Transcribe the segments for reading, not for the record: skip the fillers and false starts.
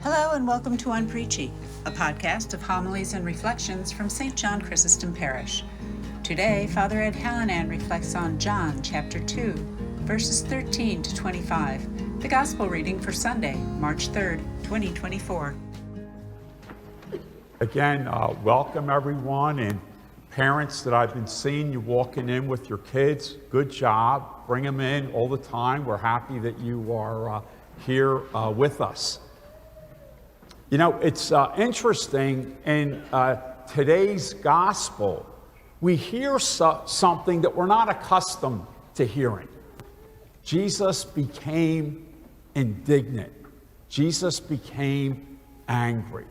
Hello and welcome to Unpreachy, a podcast of homilies and reflections from St. John Chrysostom Parish. Today, Father Ed Hallinan reflects on John chapter 2, verses 13 to 25, the Gospel reading for Sunday, March 3rd, 2024. Again, welcome everyone, and parents that I've been seeing you walking in with your kids, good job. Bring them in all the time. We're happy that you are here with us. You know, it's interesting in today's gospel, we hear something that we're not accustomed to hearing. Jesus became indignant. Jesus became angry.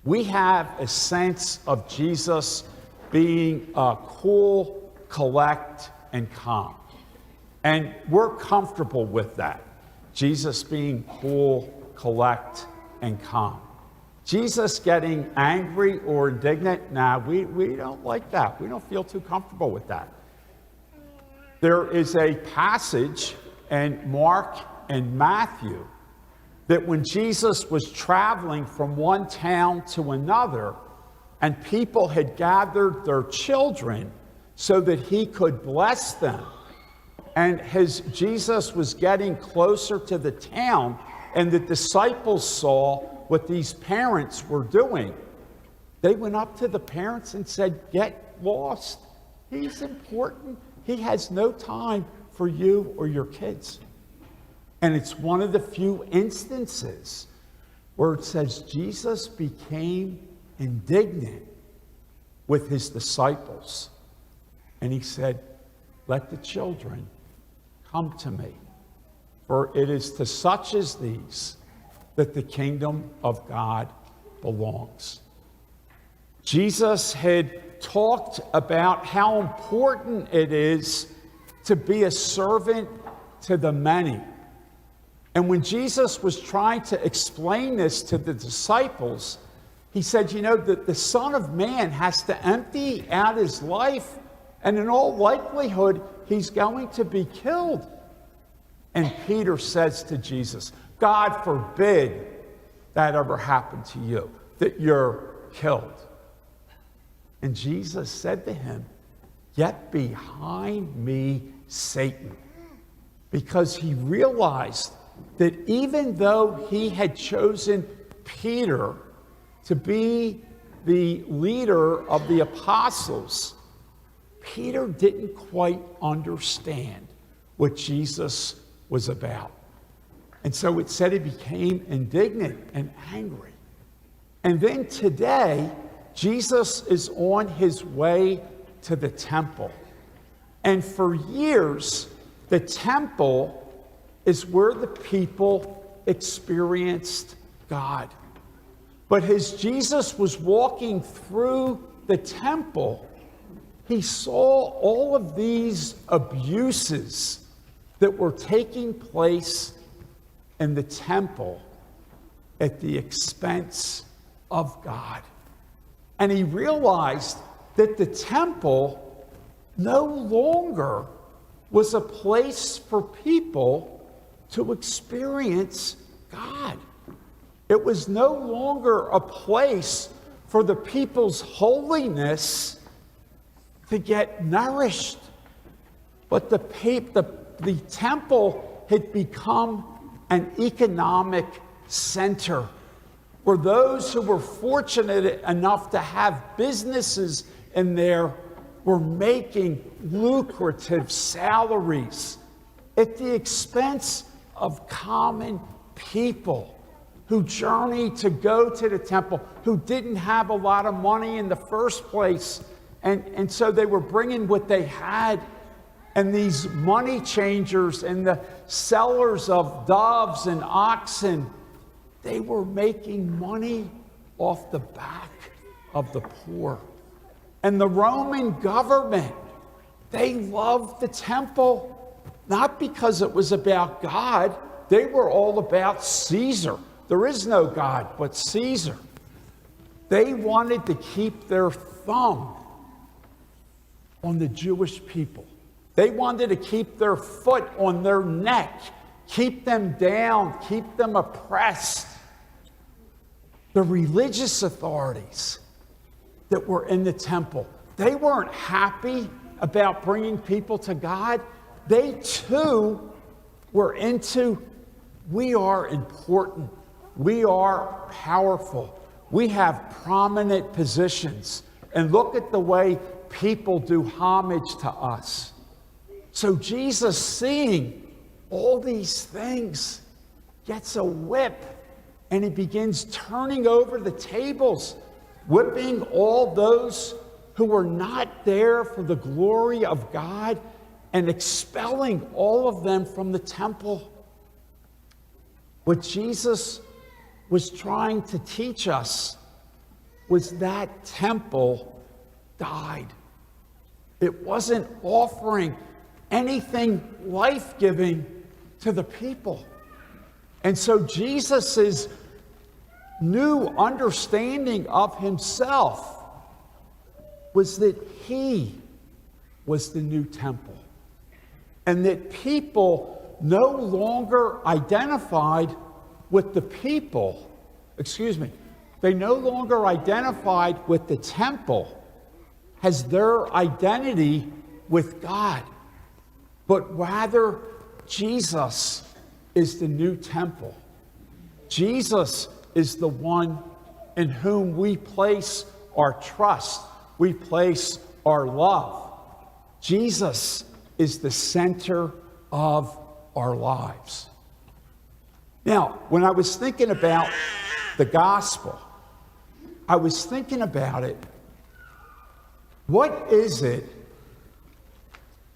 We have a sense of Jesus being cool, collect, and calm. And we're comfortable with that. Jesus being cool, collect, and calm. Jesus getting angry or indignant, we don't like that. We don't feel too comfortable with that. There is a passage in Mark and Matthew that when Jesus was traveling from one town to another and people had gathered their children so that he could bless them, and as Jesus was getting closer to the town, and the disciples saw what these parents were doing, they went up to the parents and said, "Get lost. He's important. He has no time for you or your kids." And it's one of the few instances where it says Jesus became indignant with his disciples. And he said, "Let the children come to me. For it is to such as these that the kingdom of God belongs." Jesus had talked about how important it is to be a servant to the many. And when Jesus was trying to explain this to the disciples, he said, you know, that the Son of Man has to empty out his life, and in all likelihood, he's going to be killed. And Peter says to Jesus, "God forbid that ever happen to you, that you're killed." And Jesus said to him, "Get behind me, Satan," because he realized that even though he had chosen Peter to be the leader of the apostles, Peter didn't quite understand what Jesus was about. And so it said he became indignant and angry. And then today, Jesus is on his way to the temple. And for years, the temple is where the people experienced God. But as Jesus was walking through the temple, he saw all of these abuses that were taking place in the temple at the expense of God. And he realized that the temple no longer was a place for people to experience God. It was no longer a place for the people's holiness to get nourished. But the temple had become an economic center where those who were fortunate enough to have businesses in there were making lucrative salaries at the expense of common people who journeyed to go to the temple, who didn't have a lot of money in the first place. And so they were bringing what they had. And these money changers and the sellers of doves and oxen, they were making money off the back of the poor. And the Roman government, they loved the temple, not because it was about God. They were all about Caesar. There is no God but Caesar. They wanted to keep their thumb on the Jewish people. They wanted to keep their foot on their neck, keep them down, keep them oppressed. the religious authorities that were in the temple, they weren't happy about bringing people to God. They too were into, we are important, we are powerful, we have prominent positions, and look at the way people do homage to us. So Jesus, seeing all these things, gets a whip and he begins turning over the tables, whipping all those who were not there for the glory of God and expelling all of them from the temple. What Jesus was trying to teach us was that temple died. It wasn't offering anything life-giving to the people. And so Jesus' new understanding of himself was that he was the new temple, and that people no longer identified with the people, they no longer identified with the temple as their identity with God, but rather Jesus is the new temple. Jesus is the one in whom we place our trust, we place our love. Jesus is the center of our lives. Now, when I was thinking about the gospel, I was thinking about it. What is it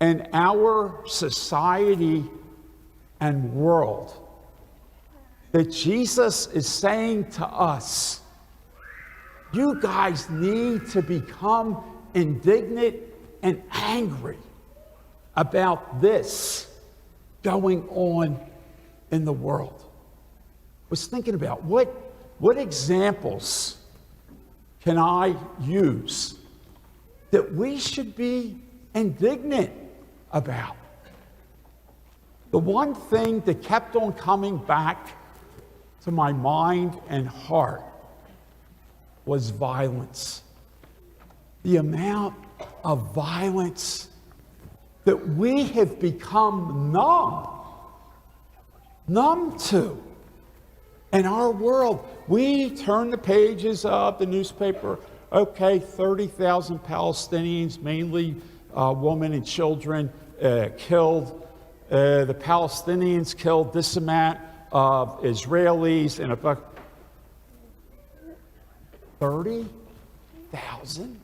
in our society and world that Jesus is saying to us, you guys need to become indignant and angry about this going on in the world? I was thinking about what examples can I use that we should be indignant about? The one thing that kept on coming back to my mind and heart was violence. The amount of violence that we have become numb to in our world. We turn the pages of the newspaper, okay, 30,000 Palestinians, mainly women and children, killed. The Palestinians killed this amount of Israelis, and about 30,000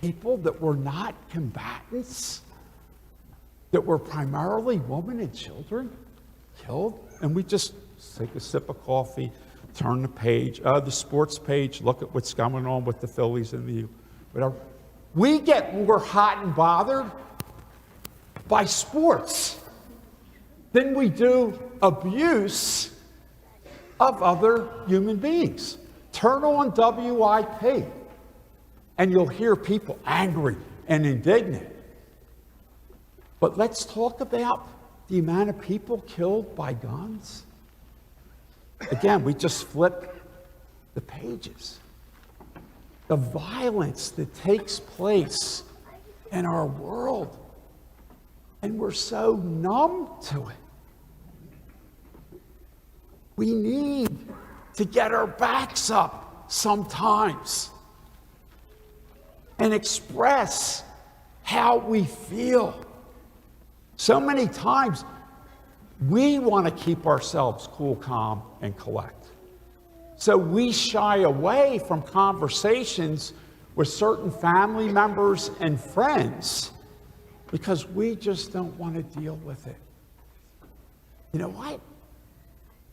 people that were not combatants, that were primarily women and children, killed. And we just take a sip of coffee, turn the page, the sports page, look at what's going on with the Phillies and the whatever. We get more hot and bothered by sports than we do abuse of other human beings. Turn on WIP and you'll hear people angry and indignant. But let's talk about the amount of people killed by guns. Again, we just flip the pages. The violence that takes place in our world, and we're so numb to it. We need to get our backs up sometimes and express how we feel. So many times, we want to keep ourselves cool, calm, and collect. So we shy away from conversations with certain family members and friends because we just don't want to deal with it. You know what?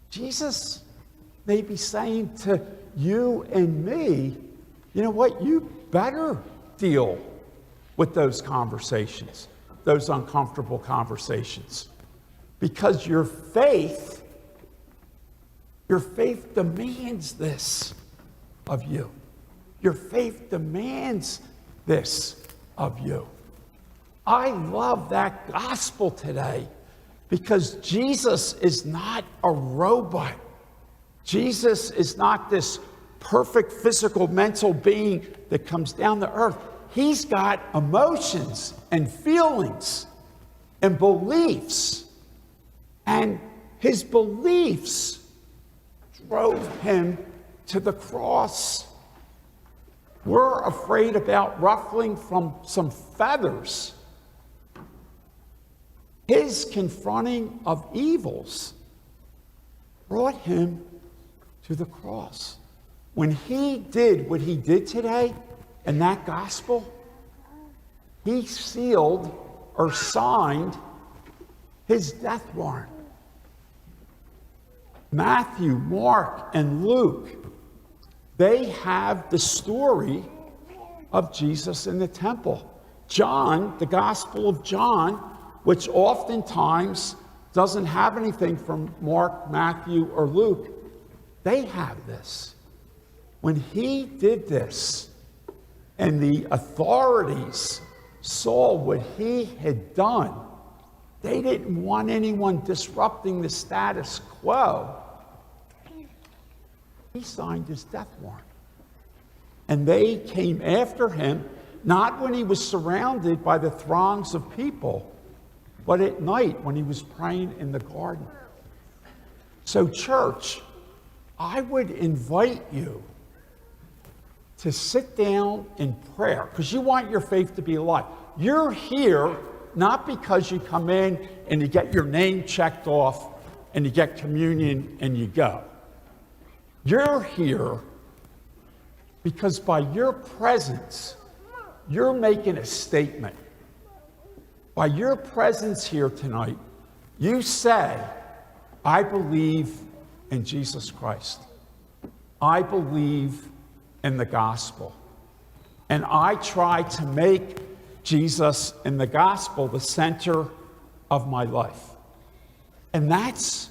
Jesus may be saying to you and me, you know what? You better deal with those conversations, those uncomfortable conversations, because your faith demands this of you. Your faith demands this of you. I love that gospel today because Jesus is not a robot. Jesus is not this perfect physical, mental being that comes down to earth. He's got emotions and feelings and beliefs. And his beliefs drove him to the cross. We're afraid about ruffling from some feathers. His confronting of evils brought him to the cross. When he did what he did today in that gospel, he sealed or signed his death warrant. Matthew, Mark, and Luke, they have the story of Jesus in the temple. John, the Gospel of John, which oftentimes doesn't have anything from Mark, Matthew, or Luke, they have this. When he did this, and the authorities saw what he had done, they didn't want anyone disrupting the status quo. He signed his death warrant. And they came after him, not when he was surrounded by the throngs of people, but at night when he was praying in the garden. So, church, I would invite you to sit down in prayer, because you want your faith to be alive. You're here not because you come in and you get your name checked off and you get communion and you go. You're here because by your presence, you're making a statement. By your presence here tonight, you say, I believe in Jesus Christ. I believe in the gospel. And I try to make Jesus and the gospel the center of my life. And that's